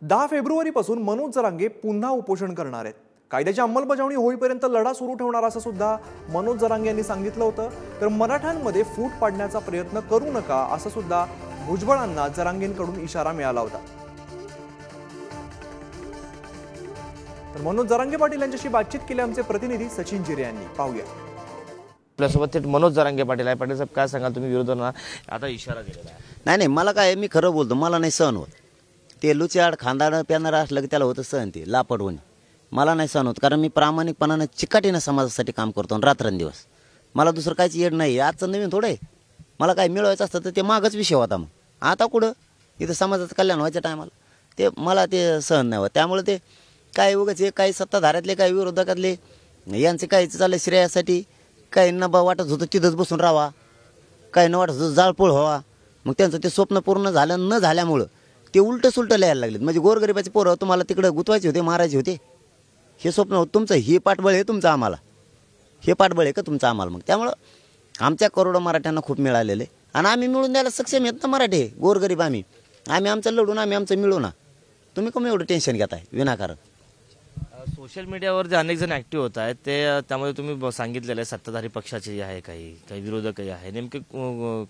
10 फेब्रुवारीपासून मनोज जरांगे पुन्हा उपोषण करणार आहेत। कायद्याची अंमलबजावणी होईपर्यंत लढा सुरू ठेवणार असं सुद्धा मनोज जरांगे यांनी सांगितलं होतं। तर मराठ्यांमध्ये फूट पाडण्याचा प्रयत्न करू नका असं सुद्धा भुजबळांना जरांगेंकडून इशारा मिळाला होता। तर मनोज जरांगे पाटील यांच्याशी बातचीत केली आमचे प्रतिनिधी सचिन जिरे यांनी। पाहूया। आपल्यासोबत थेट मनोज जरांगे पाटील आहे। पाटील साहेब, काय सांगाल तुम्ही विरोधांना आता इशारा दिलेला आहे? नाही, मला काय, मी खरं बोलतो, मला नाही सहन होत ते लुच्याड खांदाडं प्यानारं असलं की त्याला होतं सहन, ते लापड होणे मला नाही सहन होत। कारण मी प्रामाणिकपणानं चिकाटीनं समाजासाठी काम करतो रात्रंदिवस। मला दुसरं काहीच येड नाही। आजचं नवीन थोडं आहे, मला काय मिळवायचं असतं तर ते मागच विषय होता। मग आता कुठं इथं समाजाचं कल्याण व्हायच्या टायमाला ते मला ते सहन नाही होत। त्यामुळे ते काय उगाच काही सत्ताधाऱ्यातले काही विरोधकातले यांचे काही चालले श्रेयासाठी, काही न वाटत होतं तिथंच बसून राहावा, काही न वाटत होतं जाळपोळ व्हावा। मग त्यांचं ते स्वप्न पूर्ण झालं न झाल्यामुळं ते उलटं सुलटं लिहायला लागलेत। म्हणजे गोरगरिबाचे पोरं तुम्हाला तिकडे गुतवायचे होते, मारायचे होते, हे स्वप्न होतं तुमचं। हे पाठबळ आहे तुमचं आम्हाला, हे पाठबळ आहे का तुमचं आम्हाला? मग त्यामुळं आमच्या करोडो मराठ्यांना खूप मिळालेले आणि आम्ही मिळून द्यायला सक्षम आहेत ना। मराठी गोरगरीब आम्ही आमचं लढून आम्ही आमचं मिळू ना। तुम्ही कमी एवढं टेन्शन घेताय विनाकारण? सोशल मीडियावर जे अनेक जण ॲक्टिव्ह होत आहेत ते त्यामध्ये तुम्ही सांगितलेलं आहे सत्ताधारी पक्षाचे आहे, काही विरोधकही आहे। नेमके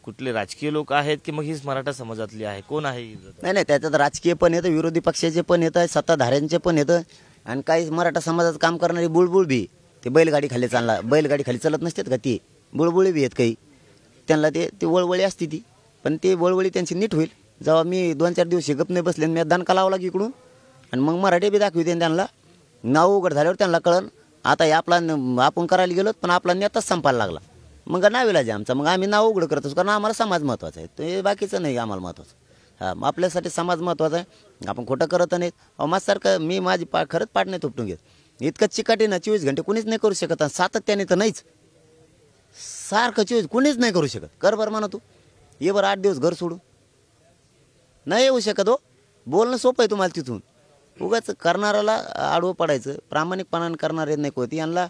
कुठले राजकीय लोक आहेत की मग हीच मराठा समाजातली आहे? कोण आहे? नाही, त्याच्यात राजकीय पण येतं, विरोधी पक्षाचे पण येतं, सत्ताधाऱ्यांचे पण येतं आणि काही मराठा समाजाचं काम करणारी बुळबुळ बी, ते बैलगाडी खाली बैलगाडी खाली चालत नसतात का, ती बुळबुळी बी आहेत काही। त्यांना ते वळवळी असते ती, पण ते वळवळी त्यांची नीट होईल जेव्हा मी 2-4 दिवस गप नाही बसले, मी दणका लावला की इकडून, आणि मग मराठी बी दाखवते त्यांना। नाव उघड झाल्यावर त्यांना कळन आता हे आपला आपण करायला गेलो पण आपला नेताच संपायला लागला, मग नाविलाज आमचा। मग आम्ही नाव उघड करतोच, कारण आम्हाला समाज महत्त्वाचा आहे, ते बाकीचं नाही आम्हाला महत्त्वाचं। हां, आपल्यासाठी समाज महत्त्वाचा आहे, आपण खोटं करत नाहीत। माझ्यासारखं मी माझी खरंच पाठ नाही तुपटून घेत। इतकं चिकाटीनं 24 घंटे कुणीच नाही करू शकत, आणि सातत्याने तर नाहीच, सारखं 24 कुणीच नाही करू शकत। कर बरं म्हणा तू, ये बरं 8 दिवस घर सोडून, नाही येऊ शकत हो। बोलणं सोपं आहे तुम्हाला तिथून, उगाच करणाऱ्याला आडवं पडायचं। प्रामाणिकपणाने करणारे नाही कोणती, यांना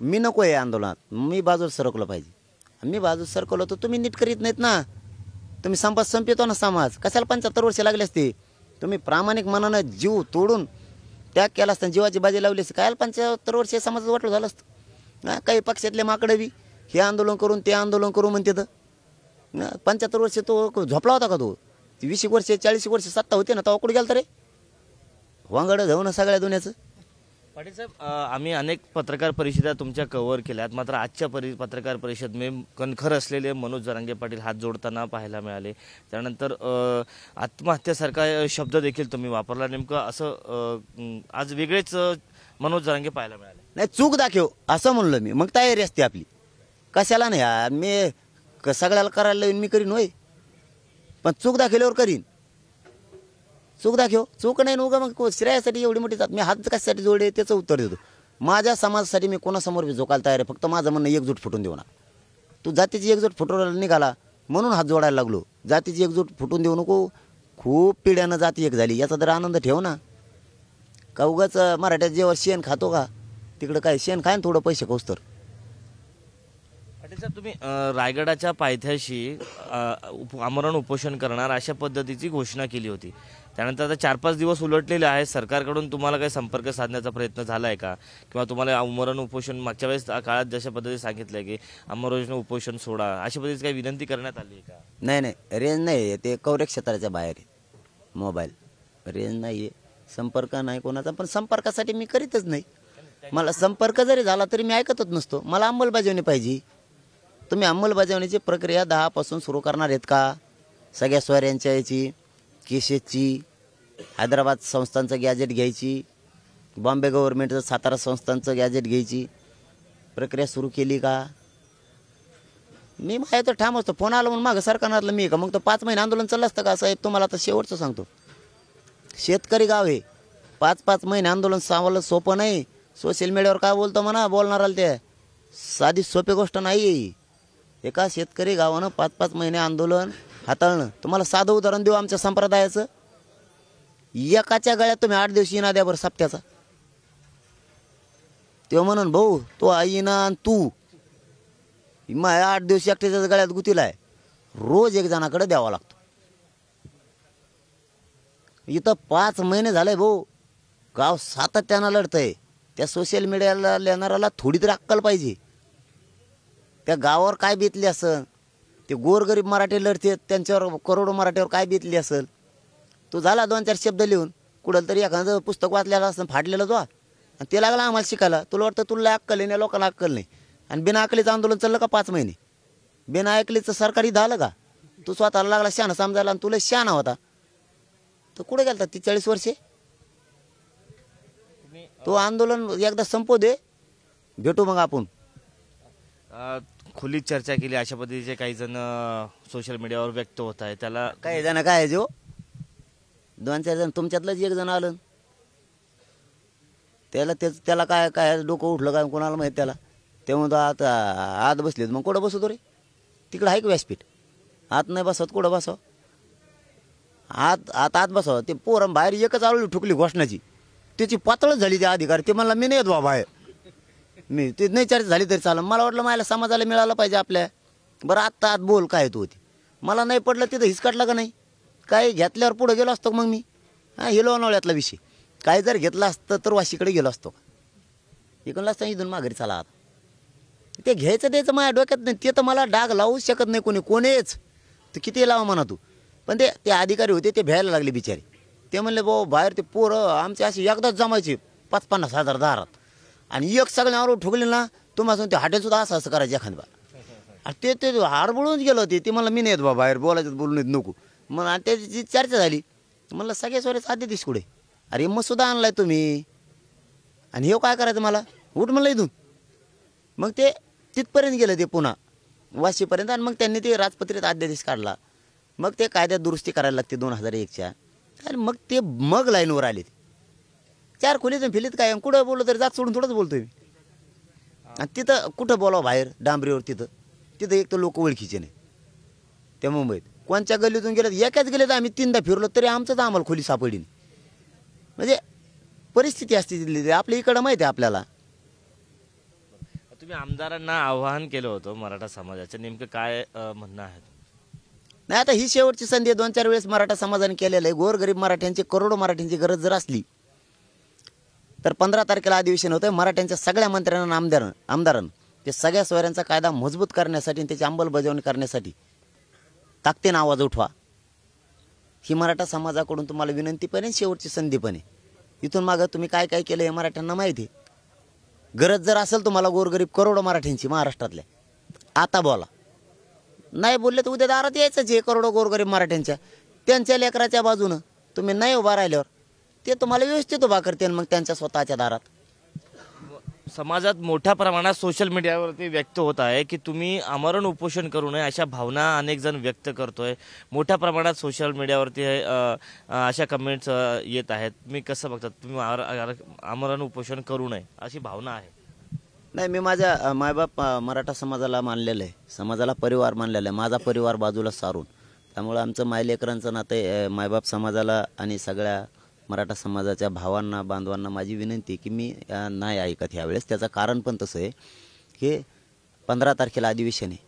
मी नको आहे आंदोलनात, मी बाजूला सरकलं पाहिजे। मी बाजूला सरकवलं तर तुम्ही नीट करीत नाहीत ना, तुम्ही संपतो ना समाज। कशाला 75 वर्ष लागले असते? तुम्ही प्रामाणिक मनानं जीव तोडून त्याग केला असता, जीवाची बाजी लावली असते, काय 75 वर्ष समाजात वाटलं झालं असतं ना। काही पक्षातले माकडं बी हे आंदोलन करून ते आंदोलन करू म्हणते तर 75 वर्ष तो झोपला होता का? तो 20 वर्ष 40 वर्ष सत्ता होते ना, तेव्हा कुठे गेला तर रे वांगड जाऊन सगळ्या दुनियाचं। पाटील साहेब, आम्ही अनेक पत्रकार परिषदा तुमच्या कव्हर केल्यात, मात्र आजच्या पत्रकार परिषद में कणखर असलेले मनोज जरांगे पाटील हात जोडताना पाहायला मिळाले। त्यानंतर आत्महत्यासारखा शब्द देखील तुम्ही वापरला। नेमकं असं आज वेगळेच मनोज जरांगे पाहायला मिळाले? नाही, चूक दाखव असं म्हणलं मी, मग तयारी असते आपली। कशाला नाही यार, मी सगळ्याला करायला लावून मी करीन होय, पण चूक दाखवल्यावर करीन। चूक दाखव, चूक नाही नव्हतं मग श्रेयासाठी एवढी मोठी जात मी हात कशासाठी जोडले त्याचं उत्तर देतो। माझ्या समाजासाठी मी कोणासमोर झोकायला तयार आहे, फक्त माझं म्हणणं एकजूट फुटून देऊ ना। तू जातीची एकजूट फुटवायला निघाला म्हणून हात जोडायला लागलो, जातीची एकजूट फुटून देऊ नको। खूप पिढ्यानं जाती एक झाली, याचा तर आनंद ठेव ना। का उगाच मराठ्यात जेव्हा शेण खातो का, तिकडं काय शेण खाय थोडं पैसे कोस तर। पाटील साहेब, तुम्ही रायगडाच्या पायथ्याशी आमरण उपोषण करणार अशा पद्धतीची घोषणा केली होती। त्यानंतर आता 4-5 दिवस उलटलेले आहेत, सरकारकडून तुम्हाला काही संपर्क साधण्याचा प्रयत्न झाला आहे का? किंवा तुम्हाला आमरण उपोषण मागच्या वेळेस काळात जशा पद्धतीने सांगितलं की आमरण उपोषण सोडा, अशा पद्धतीची काही विनंती करण्यात आली आहे का? नाही, रेंज नाही आहे, ते कवरेज क्षेत्राच्या बाहेर आहे, मोबाईल रेंज नाही आहे, संपर्क नाही कोणाचा। पण संपर्कासाठी मी करीतच नाही, मला संपर्क जरी झाला तरी मी ऐकतच नसतो। मला अंमलबजावणी पाहिजे। तुम्ही अंमलबजावणीची प्रक्रिया 10 पासून सुरू करणार आहेत का? सगळ्या सोयऱ्यांच्या याची, केसेसची, हैदराबाद संस्थांचं गॅजेट घ्यायची, बॉम्बे गव्हर्नमेंटचं सातारा संस्थांचं गॅजेट घ्यायची प्रक्रिया सुरू केली का? मी माझ्या तर ठाम असतो, फोन आला म्हणून मागं सरकारला मी का? मग तो 5 महिने आंदोलन चाललं असतं का? साहेब तुम्हाला आता शेवटचं सांगतो, शेतकरी गाव आहे, 5-5 महिने आंदोलन सावलं सोपं नाही। सोशल मीडियावर काय बोलतो म्हणा बोलणाराला, ते साधी सोपी गोष्ट नाही। एका शेतकरी गावानं 5-5 महिने आंदोलन हाताळणं, तुम्हाला साधं उदाहरण देऊ आमच्या संप्रदायाचं। एकाच्या गळ्यात तुम्ही 8 दिवस येणार द्या बरं सप्त्याचा, तेव्हा म्हणून भाऊ तो आईना आणि तू माझ्या 8 दिवस एकट्याच्याच गळ्यात गुतीला आहे, रोज एक जणाकडे द्यावा लागतो। इथं 5 महिने झाले भाऊ, गाव सातत्यानं लढतंय. त्या सोशल मीडियाला येणाऱ्याला थोडी तरी अक्कल पाहिजे. त्या गावावर काय बेतली असेल, ते गोरगरीब मराठी लढते त्यांच्यावर करोडो मराठीवर काय बेतली असेल. तो झाला 2-4 शब्द लिहून कुठं तरी एखादं पुस्तक वाचलेलं असतं फाडलेलं तो, आणि ते लागला आम्हाला शिकायला. तुला वाटतं तुला अक्कल आहे, लोकांना अक्कल नाही. आणि बिना अकलीचं आंदोलन चाललं का 5 महिने? बिना अकलीचं सरकारी झालं का? तू स्वतःला लागला शहाणा समजायला आणि तुला शहाणा होता. तर कुठे गेलता ती 40 वर्षे? तो आंदोलन एकदा संपू दे, भेटू मग आपण. खुली चर्चा केली अशा पद्धतीचे काही जण सोशल मीडियावर व्यक्त होत आहे. त्याला काही जण काय आहे जो 2-4 जण तुमच्यातलंच एक जण आलं, त्याला काय काय डोकं उठलं काय कोणाला माहित. त्याला ते म्हणतो आता आत बसलेत, मग कुठं बसतो रे? तिकडं आहे का व्यासपीठ? आत नाही बसवत, कुठं बसाव? आत बसावं. ते पोरं बाहेर एकच आळू ठुकली घोषणाची, त्याची पातळच झाली. त्या अधिकारी ते म्हणला मी नाही येत बा बाहेर, मी ते नाही चर्चा झाली तरी चालेल. मला वाटलं मला समाजाला मिळालं पाहिजे आपल्या. बरं आत्ता आत बोल काय तू होती. मला नाही पडलं तिथं हिसकाटला का नाही? काय घेतल्यावर पुढे गेलो असतो मग मी. हे लोणावळ्यातला विषय काय जर घेतला असतं तर वाशीकडे गेलो असतो. इकडला असता इथून माघारी चला. आता ते घ्यायचं द्यायचं माझ्या डोक्यात नाही. ते तर मला डाग लावूच शकत नाही कोणीच. तर किती लावा म्हणा तू. पण ते अधिकारी होते ते भ्यायला लागले बिचारे. ते म्हणले भाऊ बाहेर ते पोरं आमचे असे एकदाच जमायचे 5-50 हजार दारात, आणि एक सगळ्यांवर ठोकले ना तुम्हाला ते हॉटेलसुद्धा असं करायचं एखाद बार. ते हारबळूनच गेलो होते. ते मला मी नाही येत बा बाहेर, बोलायचं बोलून येत नको. मग आणि त्याची चर्चा झाली. म्हणलं सगळे सोरे साधे दिस कुठे? अरे मग सुद्धा आणलाय तुम्ही, आणि हे काय करायचं मला? उठ म्हणलं इथून. मग ते तिथपर्यंत गेलं ते पुन्हा वाशीपर्यंत, आणि मग त्यांनी ते राजपत्रित अध्यादेश काढला. मग ते कायद्यात दुरुस्ती करायला लागते 2001च्या, आणि मग लाईनवर आले. 4 खोलीतून फिलीत काय कुठं बोललो तरी जात सोडून थोडंच बोलतोय मी. आणि तिथं कुठं बोलावं बाहेर डांबरीवर? तिथं एक तर लोक ओळखीचे नाही. त्या मुंबईत कोणच्या गल्लीतून गेलं, एकाच गल्लीत आम्ही 3दा फिरलो तरी आमचंच आम्हाला खोली सापडली. म्हणजे परिस्थिती असते तिथली. आपल्या इकडं माहिती आहे आपल्याला. तुम्ही आमदारांना आवाहन केलं होतं मराठा समाजाचं, नेमकं काय म्हणणं आहे? नाही आता ही शेवटची संधी 2-4 वेळेस मराठा समाजाने केलेलं आहे. गोरगरीब मराठ्यांची करोडो मराठ्यांची गरज जर असली तर 15 तारखेला अधिवेशन होतं. मराठ्यांच्या सगळ्या मंत्र्यांना आमदारांना ते सगळ्या सोयऱ्यांचा कायदा मजबूत करण्यासाठी आणि त्याची अंमलबजावणी करण्यासाठी ताकदीने आवाज उठवा. ही मराठा समाजाकडून तुम्हाला विनंती पण आहे, शेवटची संधी पण आहे. इथून मागं तुम्ही काय काय केलं हे मराठ्यांना माहिती आहे. गरज जर असेल तुम्हाला गोरगरीब करोडो मराठ्यांची महाराष्ट्रातल्या, आता बोला. नाही बोलले तर उद्या दारात यायचंच आहे करोडो गोरगरीब मराठ्यांच्या. त्यांच्या लेकराच्या बाजूनं तुम्ही नाही उभा राहिल्यावर ते तुम्हाला व्यवस्थित उभा करते मग त्यांच्या स्वतःच्या दारात. समाजात मोठ्या प्रमाणात सोशल मीडियावरती व्यक्त होत आहे की तुम्ही आमरण उपोषण करू नये, अशा भावना अनेक जण व्यक्त करतोय. मोठ्या प्रमाणात सोशल मीडियावरती अशा कमेंट्स येत आहेत. तुम्ही कसं बघतात? तुम्ही आमरण उपोषण करू नये अशी भावना आहे. नाही, मी माझ्या मायबाप मराठा समाजाला मानलेलं आहे, समाजाला परिवार मानलेला आहे. माझा परिवार बाजूला सारून, त्यामुळे आमचं मायलेकरांचं नाते मायबाप समाजाला आणि सगळ्या मराठा समाजाच्या भावांना बांधवांना माझी विनंती की मी नाही ऐकत ह्यावेळेस. त्याचं कारण पण तसं आहे की 15 तारखेला अधिवेशन आहे.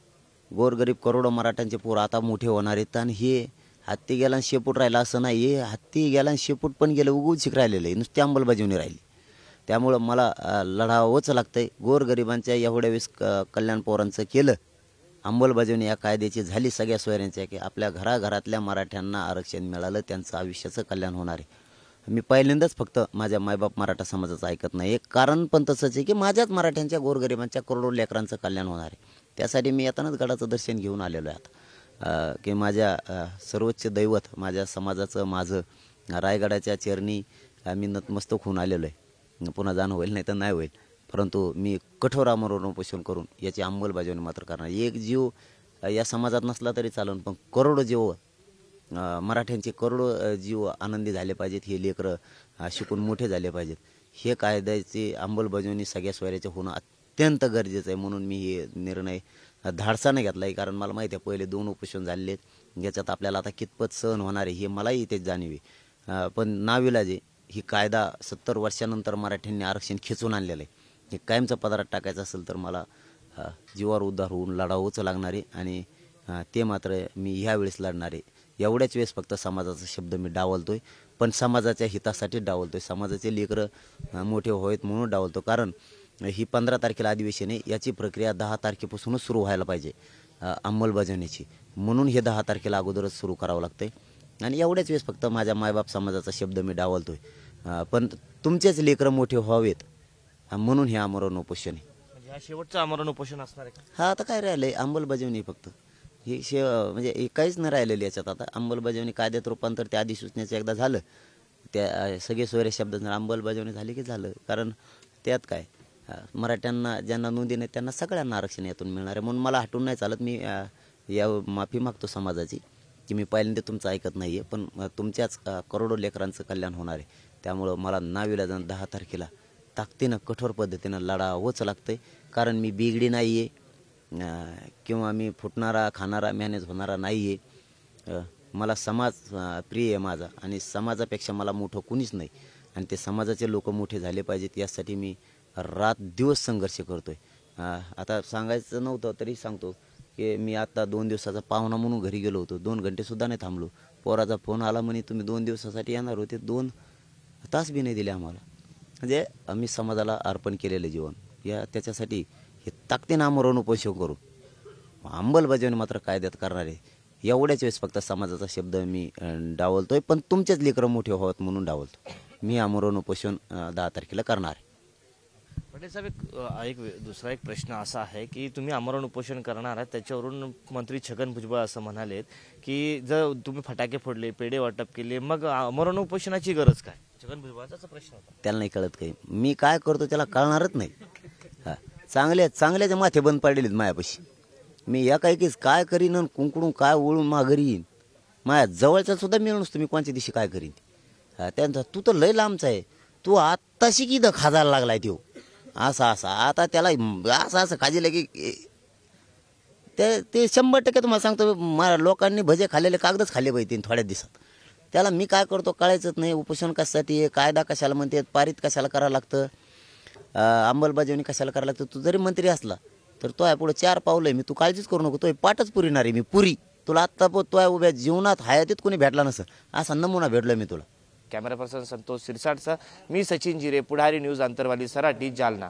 गोरगरीब करोडो मराठ्यांचे पोरं आता मोठे होणार आहेत. आणि हे हत्ती गेला आणि शेपूट राहिला असं नाही. हे हत्ती गेला आणि शेपूट पण गेलं, उगून शिक राहिलेलं आहे, नुसती अंमलबजावणी राहिली. त्यामुळं मला लढावंच लागतं आहे. गोरगरिबांच्या एवढ्या वेळेस कल्याण पोरांचं केलं, अंमलबजावणी या कायद्याची झाली सगळ्या सोयऱ्यांच्या, की आपल्या घराघरातल्या मराठ्यांना आरक्षण मिळालं, त्यांचं आयुष्याचं कल्याण होणार आहे. मी पहिल्यांदाच फक्त माझ्या मायबाप मराठा समाजाचं ऐकत नाही. एक कारण पण तसंच आहे की माझ्याच मराठ्यांच्या गोरगरिबांच्या करोडो लेकरांचं कल्याण होणार आहे. त्यासाठी मी येतानाच गडाचं दर्शन घेऊन आलेलो आहे आता, की माझ्या सर्वोच्च दैवत माझ्या समाजाचं माझं रायगडाच्या चरणी मी नतमस्तक होऊन आलेलो आहे. पुन्हा जाणं होईल नाही तर नाही होईल, परंतु मी कठोर आमरण उपोषण करून याची अंमलबजावणी मात्र करणार. एक जीव या समाजात नसला तरी चालेल, पण करोडो जीव मराठ्यांचे करोडो जीव आनंदी झाले पाहिजेत. हे लेकरं शिकून मोठे झाले पाहिजेत. हे कायद्याची अंमलबजावणी सगळ्या सोयऱ्याचे होणं अत्यंत गरजेचं आहे. म्हणून मी हे निर्णय धाडसाने घेतला आहे, कारण मला माहिती आहे पहिले 2 उपोषण झालेले आहेत. याच्यात आपल्याला आता कितपत सहन होणार आहे हे मलाही तेच जाणीव आहे. पण नाविलाजे ही कायदा 70 वर्षानंतर मराठ्यांनी आरक्षण खेचून आणलेलं आहे. हे कायमचं पदार्थ टाकायचं असेल तर मला जीवावर उद्धार होऊन लढावंच लागणार आहे. आणि ते मात्र मी ह्यावेळेस लढणार आहे. एवढ्याच वेळेस फक्त समाजाचा शब्द मी डावलतोय. पण समाजाच्या हितासाठी डावलतोय. समाजाचे लेकरं मोठे होत म्हणून डावलतो. कारण ही 15 तारखेला अधिवेशन आहे, याची प्रक्रिया 10 तारखेपासूनच सुरू व्हायला पाहिजे अंमलबजावणीची. म्हणून हे 10 तारखेला अगोदरच सुरू करावं लागतंय. आणि एवढ्याच वेळेस फक्त माझ्या मायबाप समाजाचा शब्द मी डावलतोय. पण तुमचेच लेकरं मोठे व्हावेत म्हणून हे आमरण उपोषण आहे. म्हणजे हा शेवटचं आमरण उपोषण असणार आहे का? हा आता काय राहिलंय अंमलबजावणी फक्त. हे म्हणजे हे काहीच नाही राहिलेलं याच्यात. आता अंमलबजावणी कायद्यात रूपांतर त्या अधिसूचनेचं एकदा झालं, त्या सगळे सोयरे शब्दांचं अंमलबजावणी झाली की झालं. कारण त्यात काय मराठ्यांना ज्यांना नोंदी नाही त्यांना सगळ्यांना आरक्षण यातून मिळणार आहे. म्हणून मला हटून नाही चालत. मी या माफी मागतो समाजाची की मी पहिल्यांदा तुमचं ऐकत नाही आहे, पण तुमच्याच करोडो लेकरांचं कल्याण होणार आहे. त्यामुळं मला नाविलाजानं 10 तारखेला ताकदीनं कठोर पद्धतीनं लढावंच लागतं आहे. कारण मी बिगडी नाही आहे किंवा मी फुटणारा खाणारा मॅनेज होणारा नाही आहे. मला समाज प्रिय आहे माझा, आणि समाजापेक्षा मला मोठं कुणीच नाही. आणि ते समाजाचे लोक मोठे झाले पाहिजेत यासाठी मी रात दिवस संघर्ष करतोय. आता सांगायचं नव्हतं तरी सांगतो की मी आता 2 दिवसाचा पाहुणा म्हणून घरी गेलो होतो. 2 घंटेसुद्धा नाही थांबलो. पोराचा फोन आला म्हणे तुम्ही 2 दिवसासाठी येणार होते, 2 तास बी नाही दिले आम्हाला. म्हणजे आम्ही समाजाला अर्पण केलेलं जीवन त्याच्यासाठी हे ताकदीनं आमरण उपोषण करू. अंमलबजावणी मात्र कायद्यात करणार आहे. एवढ्याच वेळेस फक्त समाजाचा शब्द मी डावलतोय, पण तुमचेच लेकरं मोठे व्हावेत म्हणून डावलतो. मी आमरण उपोषण 10 तारखेला करणार आहे. पटेल साहेब, दुसरा एक प्रश्न असा आहे की तुम्ही आमरण उपोषण करणार आहात, त्याच्यावरून मंत्री छगन भुजबळ असं म्हणालेत की जर तुम्ही फटाके फोडले, पेढे वाटप केले, मग आमरण उपोषणाची गरज काय? छगन भुजबळाचा प्रश्न होता. त्याला नाही कळत काही. मी काय करतो त्याला कळणारच नाही. हा चांगल्याचे माथे बंद पाडलेत मायापाशी. मी या काही काय करीन आणि कुंकडून काय ओळून माघारी येईन. माझ्या जवळचा सुद्धा मिळून नसतो मी कोणत्या दिवशी काय करीन. त्यांचा तू तर लय लांबचा आहे, तू आत्ताशी की खाजायला लागलाय तो असा आता त्याला असं खाजीलं की ते 100% तुम्हाला सांगतो लोकांनी भजे खाल्लेले कागदच खाल्ले पाहिजे थोड्या दिवसात. त्याला मी काय करतो कळायचंच नाही. उपोषण कशासाठी आहे, कायदा कशाला म्हणते, पारित कशाला करावं लागतं, अंमलबजावणी कशाला करावं लागतं. तू जरी मंत्री असला तर तो आहे पुढे 4 पावलं आहे मी, तू काळजीच करू नको. तो पाठच पुरीणार आहे मी पुरी. तुला आत्ता तो आहे उभ्या जीवनात हयातीत कोणी भेटला नसं असा नमुना भेटलोय मी तुला. कॅमेरा पर्सन संतोष सिरसाटचा मी सचिन जिरे, पुढारी न्यूज, आंतरवाली, सराटी, जालना.